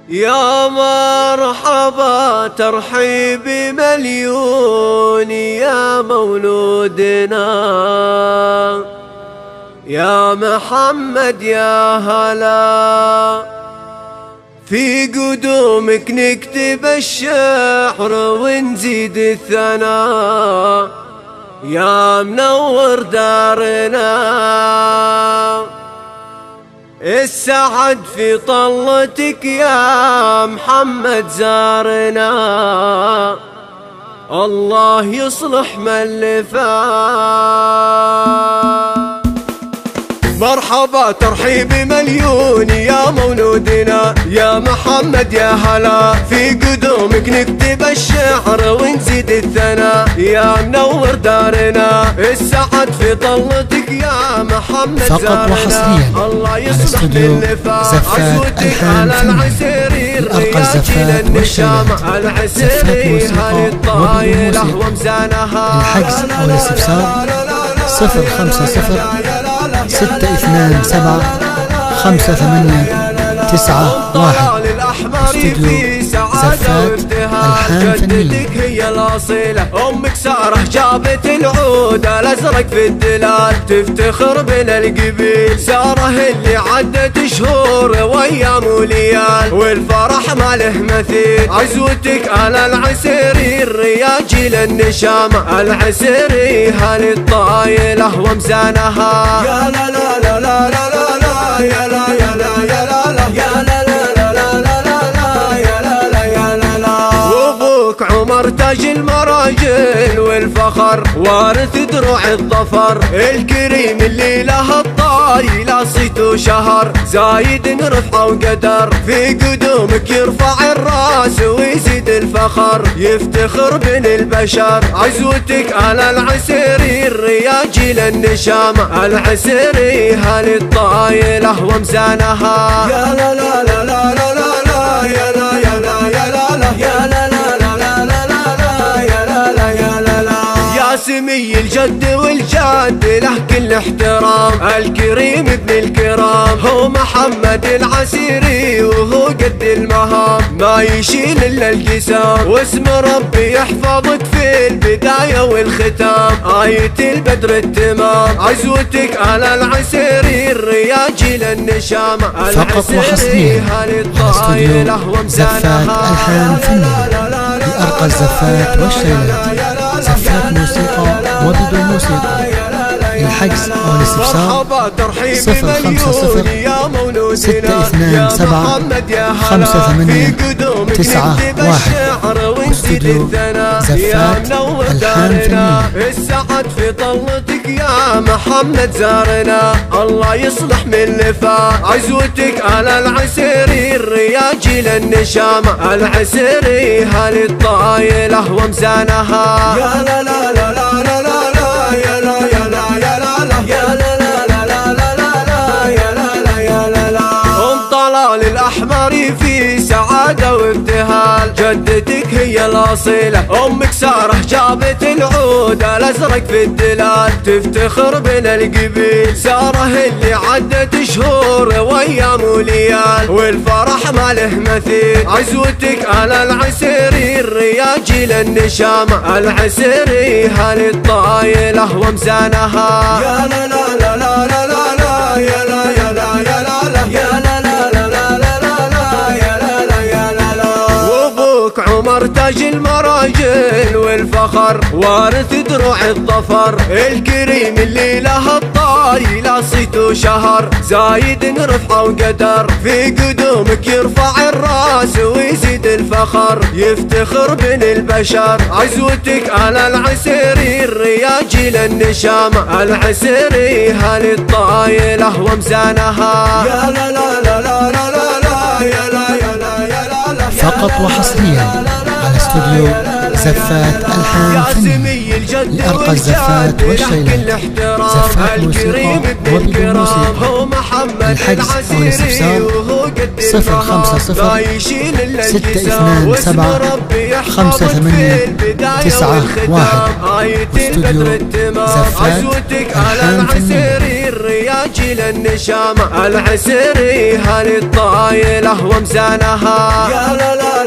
يا مرحبا ترحيب مليون يا مولودنا، يا محمد يا هلا. في قدومك نكتب الشعر ونزيد الثناء، يا منور دارنا. السعد في طلتك يا محمد زارنا، الله يصلح من لفات. مرحبا ترحيب مليون يا مولودنا، يا محمد يا هلا. في قدومك نكتب الشعر ونزيد الثناء، يا منور دارنا. السعد في طلتك يا محمد فقط وحصريا على استوديو زفات الحان فني لأرقى الزفات والشيلات، زفات موسيقى وبدون موسيقى. الحجز أو الاستفسار 050 627 5891. استوديو زفات الحان فنية. هي الأصيلة أمك سارة جابت العود الأزرق في الدلال، تفتخر بنا القبيل. سارة اللي عدت شهور وأيام وليال، والفرح ما له مثيل. عزوتك على العسيري الرياجي للنشامة، العسيري هل الطايلة ومزانها. يا لا لا لا لا لا لا يا لا يا لا يا لا لا يا لا لا لا لا لا يا لا لا يا لا لا. وابوك عمر تاج المراجل والفخر، وارث دروع الظفر. الكريم اللي له الطايلة صيت وشهر، زايد رفعه وقدر. في قدومك يرفع الراس ويزيد الفخر، يفتخر بين البشر. عزوتك على العسيري الرياجي للنشامة، العسيري هل الطايلة ومزانها. يا لا لا لا لا لا لا يا لا يا لا يا لا لا يا لا لا لا لا لا لا يا لا لا يا لا لا. يا سمي الجد والجاد له كل احترام، الكريم ابن الكرام. هو محمد العسيري وهو قد المهام، ما يشيل الا القسام. واسم ربي يحفظك في البداية والختام، آية البدر التمام. عزوتك على العسيري الرياجي للنشامة، فقط وحصريا على استوديو زفات الحان فنية لأرقى الزفات والشيلات، زفات موسيقى وبدون موسيقى. الحجز أو الاستفسار 050 627 5891. استوديو زفات الحان فنية. السعد في طلتك يا محمد زارنا، الله يصلح من لفات. عزوتك على العسيري الرياجي للنشامة، العسيري هل الطايلة ومزانها. يا لا لا لا لا لا لا يا لا يا لا يا لا لا يا لا لا لا لا لا لا يا لا لا يا لا لا. ام طلال الأحمر في سعادة وابتهال، جدتك هي الأصيلة أمك سارة جابت العود الأزرق في الدلال، تفتخر بنا القبيل. سارة اللي عدت شهور وأيام وليال، والفرح ما له مثيل. عزوتك على العسيري الرياجي للنشامة، العسيري هل الطايلة ومزانها. يا لا لا لا لا لا لا يا لا يا لا يا لا لا يا لا لا لا لا لا يا لا لا يا لا لا. وابوك عمر تاج المراجل والفخر، وارث دروع الظفر. الكريم اللي له الطايلة صيت وشهر، زايد رفعه وقدر. في قدومك يرفع الراس ويزيد الفخر، يفتخر بين البشر. عزوتك على العسيري الرياجي للنشامة، العسيري هل الطايلة ومزانها. يا لا لا لا لا لا لا يا لا يا لا يا لا لا. فقط وحصريا على استوديو زفات الحان فنية لأرقى الزفات والشيلات، زفات موسيقى وبدون موسيقى. الحجز أو الاستفسار 050-057-5891. واستوديو زفات الحان فنية. الرياجي للنشامة العسيري هالي الطايلة ومزانها. يا لا لا